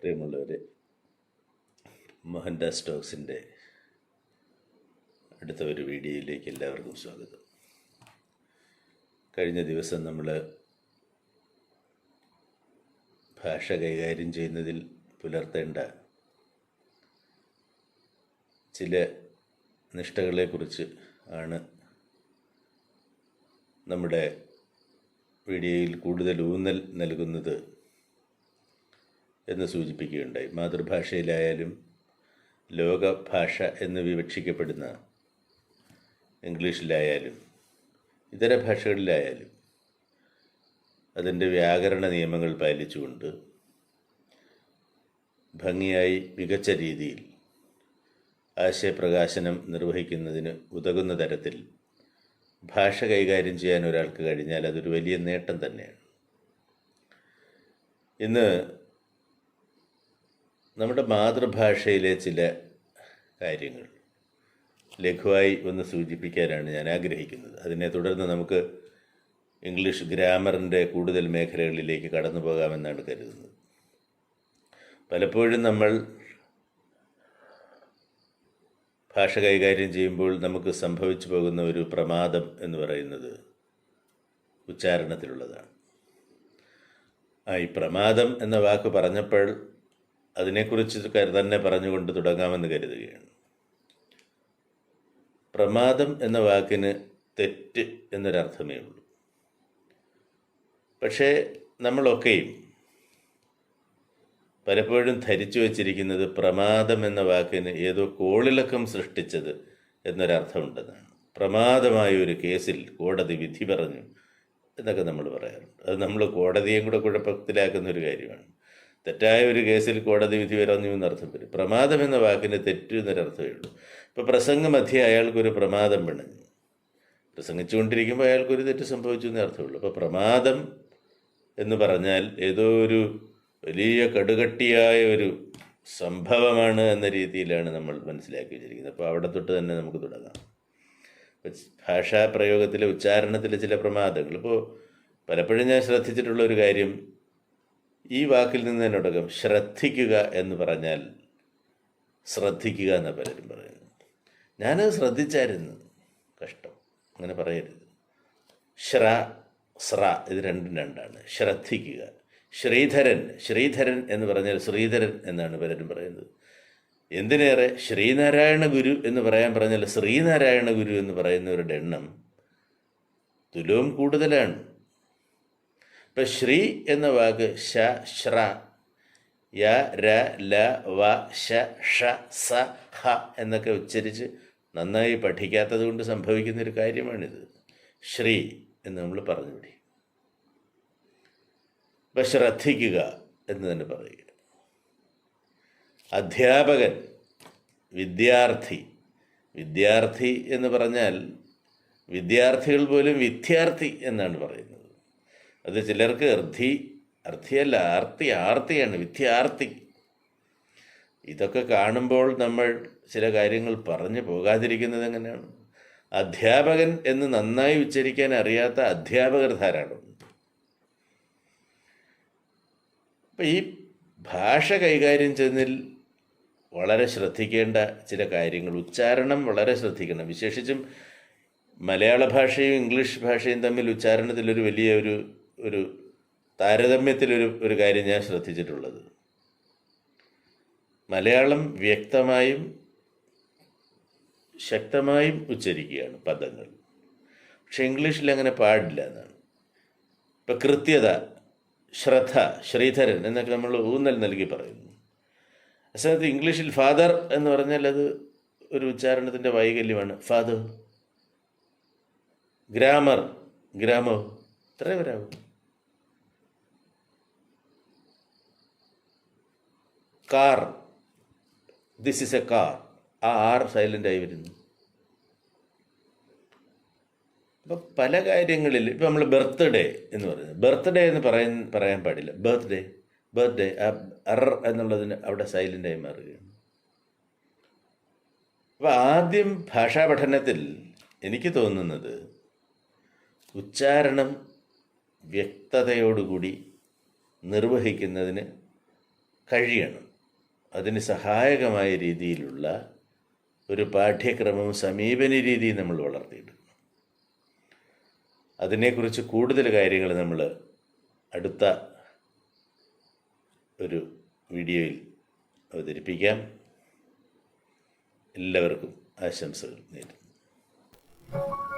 പ്രിയമുള്ളവരെ, മോഹൻദാസ് ടോക്സിൻ്റെ അടുത്ത ഒരു വീഡിയോയിലേക്ക് എല്ലാവർക്കും സ്വാഗതം. കഴിഞ്ഞ ദിവസം നമ്മൾ ഭാഷ കൈകാര്യം ചെയ്യുന്നതിൽ പുലർത്തേണ്ട ചില നിഷ്ഠകളെക്കുറിച്ച് ആണ് നമ്മുടെ വീഡിയോയിൽ കൂടുതൽ ഊന്നൽ നൽകുന്നത് എന്ന് സൂചിപ്പിക്കുകയുണ്ടായി. മാതൃഭാഷയിലായാലും ലോകഭാഷ എന്ന് വിവക്ഷിക്കപ്പെടുന്ന ഇംഗ്ലീഷിലായാലും ഇതര ഭാഷകളിലായാലും അതിൻ്റെ വ്യാകരണ നിയമങ്ങൾ പാലിച്ചുകൊണ്ട് ഭംഗിയായി മികച്ച രീതിയിൽ ആശയപ്രകാശനം നിർവഹിക്കുന്നതിന് ഉതകുന്ന തരത്തിൽ ഭാഷ കൈകാര്യം ചെയ്യാൻ ഒരാൾക്ക് കഴിഞ്ഞാൽ അതൊരു വലിയ നേട്ടം തന്നെയാണ്. ഇന്ന് നമ്മുടെ മാതൃഭാഷയിലെ ചില കാര്യങ്ങൾ ലഘുവായി ഒന്ന് സൂചിപ്പിക്കാനാണ് ഞാൻ ആഗ്രഹിക്കുന്നത്. അതിനെ തുടർന്ന് നമുക്ക് ഇംഗ്ലീഷ് ഗ്രാമറിൻ്റെ കൂടുതൽ മേഖലകളിലേക്ക് കടന്നു പോകാമെന്നാണ് കരുതുന്നത്. പലപ്പോഴും നമ്മൾ ഭാഷ കൈകാര്യം ചെയ്യുമ്പോൾ നമുക്ക് സംഭവിച്ചു പോകുന്ന ഒരു പ്രമാദം എന്ന് പറയുന്നത് ഉച്ചാരണത്തിലുള്ളതാണ്. ഈ പ്രമാദം എന്ന വാക്ക് പറഞ്ഞപ്പോൾ അതിനെക്കുറിച്ച് തന്നെ പറഞ്ഞുകൊണ്ട് തുടങ്ങാമെന്ന് കരുതുകയാണ്. പ്രമാദം എന്ന വാക്കിന് തെറ്റ് എന്നൊരർത്ഥമേ ഉള്ളൂ. പക്ഷേ നമ്മളൊക്കെയും പലപ്പോഴും ധരിച്ചു വച്ചിരിക്കുന്നത് പ്രമാദം എന്ന വാക്കിന് ഏതോ കോളിളക്കം സൃഷ്ടിച്ചത് എന്നൊരർത്ഥമുണ്ടെന്നാണ്. പ്രമാദമായ ഒരു കേസിൽ കോടതി വിധി പറഞ്ഞു എന്നൊക്കെ നമ്മൾ പറയാറുണ്ട്. അത് നമ്മൾ കോടതിയും കൂടെ കുഴപ്പത്തിലാക്കുന്ന ഒരു കാര്യമാണ്. തെറ്റായ ഒരു കേസിൽ കോടതി വിധി പറഞ്ഞു എന്നർത്ഥം വരും. പ്രമാദം എന്ന വാക്കിന് തെറ്റ് എന്നൊരർത്ഥമേ ഉള്ളൂ. ഇപ്പോൾ പ്രസംഗമധ്യേ അയാൾക്കൊരു പ്രമാദം പിണഞ്ഞു, പ്രസംഗിച്ചുകൊണ്ടിരിക്കുമ്പോൾ അയാൾക്കൊരു തെറ്റ് സംഭവിച്ചു എന്നേ അർത്ഥമുള്ളൂ. അപ്പോൾ പ്രമാദം എന്ന് പറഞ്ഞാൽ ഏതോ ഒരു വലിയ കടുകട്ടിയായ ഒരു സംഭവമാണ് എന്ന രീതിയിലാണ് നമ്മൾ മനസ്സിലാക്കി വെച്ചിരിക്കുന്നത്. അപ്പോൾ അവിടെ തൊട്ട് തന്നെ നമുക്ക് തുടങ്ങാം. ഭാഷാ പ്രയോഗത്തിലെ ഉച്ചാരണത്തിലെ ചില പ്രമാദങ്ങൾ. ഇപ്പോൾ പലപ്പോഴും ഞാൻ ശ്രദ്ധിച്ചിട്ടുള്ള ഒരു കാര്യം, ഈ വാക്കിൽ നിന്ന് തന്നെ തുടക്കം ശ്രദ്ധിക്കുക എന്ന് പറഞ്ഞാൽ ശ്രദ്ധിക്കുക എന്ന് പലരും പറയുന്നു. ഞാനത് ശ്രദ്ധിച്ചായിരുന്നു. കഷ്ടം, അങ്ങനെ പറയരുത്. സ്ര ഇത് രണ്ടും രണ്ടാണ്. ശ്രദ്ധിക്കുക. ശ്രീധരൻ എന്ന് പറഞ്ഞാൽ ശ്രീധരൻ എന്നാണ് പലരും പറയുന്നത്. എന്തിനേറെ ശ്രീനാരായണ ഗുരു എന്ന് പറയാൻ പറഞ്ഞാൽ ശ്രീനാരായണ ഗുരു എന്ന് പറയുന്നവരുടെ എണ്ണം തുലോം കൂടുതലാണ്. ഇപ്പം ശ്രീ എന്ന വാക്ക് ശ ശ്ര യ ര ല വ ശ ഷ സ ഹ എന്നൊക്കെ ഉച്ചരിച്ച് നന്നായി പഠിക്കാത്തത് കൊണ്ട് സംഭവിക്കുന്നൊരു കാര്യമാണിത്. ശ്രീ എന്ന് നമ്മൾ പറഞ്ഞുപിടി. ഇപ്പം ശ്രദ്ധിക്കുക എന്ന് തന്നെ പറയുക. അധ്യാപകൻ, വിദ്യാർത്ഥി എന്ന് പറഞ്ഞാൽ വിദ്യാർത്ഥികൾ പോലും വിദ്യാർത്ഥി എന്നാണ് പറയുന്നത്. അത് ചിലർക്ക് അർത്ഥിയല്ല, ആർത്തിയാണ്, വിദ്യാർത്ഥി. ഇതൊക്കെ കാണുമ്പോൾ നമ്മൾ ചില കാര്യങ്ങൾ പറഞ്ഞു പോകാതിരിക്കുന്നത് എങ്ങനെയാണ്? അധ്യാപകൻ എന്ന് നന്നായി ഉച്ചരിക്കാൻ അറിയാത്ത അധ്യാപകർ ധാരാളം. അപ്പം ഈ ഭാഷ കൈകാര്യം ചെയ്യുന്നതിൽ വളരെ ശ്രദ്ധിക്കേണ്ട ചില കാര്യങ്ങൾ, ഉച്ചാരണം വളരെ ശ്രദ്ധിക്കണം. വിശേഷിച്ചും മലയാള ഭാഷയും ഇംഗ്ലീഷ് ഭാഷയും തമ്മിൽ ഉച്ചാരണത്തിലൊരു വലിയ ഒരു താരതമ്യത്തിലൊരു കാര്യം ഞാൻ ശ്രദ്ധിച്ചിട്ടുള്ളത്, മലയാളം വ്യക്തമായും ശക്തമായും ഉച്ചരിക്കുകയാണ് പദങ്ങൾ. പക്ഷെ ഇംഗ്ലീഷിൽ അങ്ങനെ പാടില്ല എന്നാണ്. ഇപ്പം കൃത്യത, ശ്രദ്ധ, ശ്രീധരൻ എന്നൊക്കെ നമ്മൾ ഊന്നൽ നൽകി പറയുന്നു. അസമയത്ത് ഇംഗ്ലീഷിൽ ഫാദർ എന്ന് പറഞ്ഞാൽ അത് ഒരു ഉച്ചാരണത്തിൻ്റെ വൈകല്യമാണ്. ഫാദർ. ഗ്രാമോ ഇത്രേ വരാവും. Car, this is a car, ആ ആർ സൈലൻ്റായി വരുന്നു. അപ്പം പല കാര്യങ്ങളിൽ ഇപ്പം നമ്മൾ ബർത്ത്ഡേ എന്ന് പറയുന്നത്, ബർത്ത്ഡേ എന്ന് പറയാൻ പാടില്ല. ബർത്ത്ഡേ ആ എന്നുള്ളതിന് അവിടെ സൈലൻ്റായി മാറുകയാണ്. അപ്പോൾ ആദ്യം ഭാഷാ പഠനത്തിൽ എനിക്ക് തോന്നുന്നത് ഉച്ചാരണം വ്യക്തതയോടുകൂടി നിർവഹിക്കുന്നതിന് കഴിയണം. അതിന് സഹായകമായ രീതിയിലുള്ള ഒരു പാഠ്യക്രമവും സമീപന രീതിയും നമ്മൾ വളർത്തിയെടുക്കണം. അതിനെക്കുറിച്ച് കൂടുതൽ കാര്യങ്ങൾ നമ്മൾ അടുത്ത ഒരു വീഡിയോയിൽ അവതരിപ്പിക്കാം. എല്ലാവർക്കും ആശംസകൾ നേരുന്നു.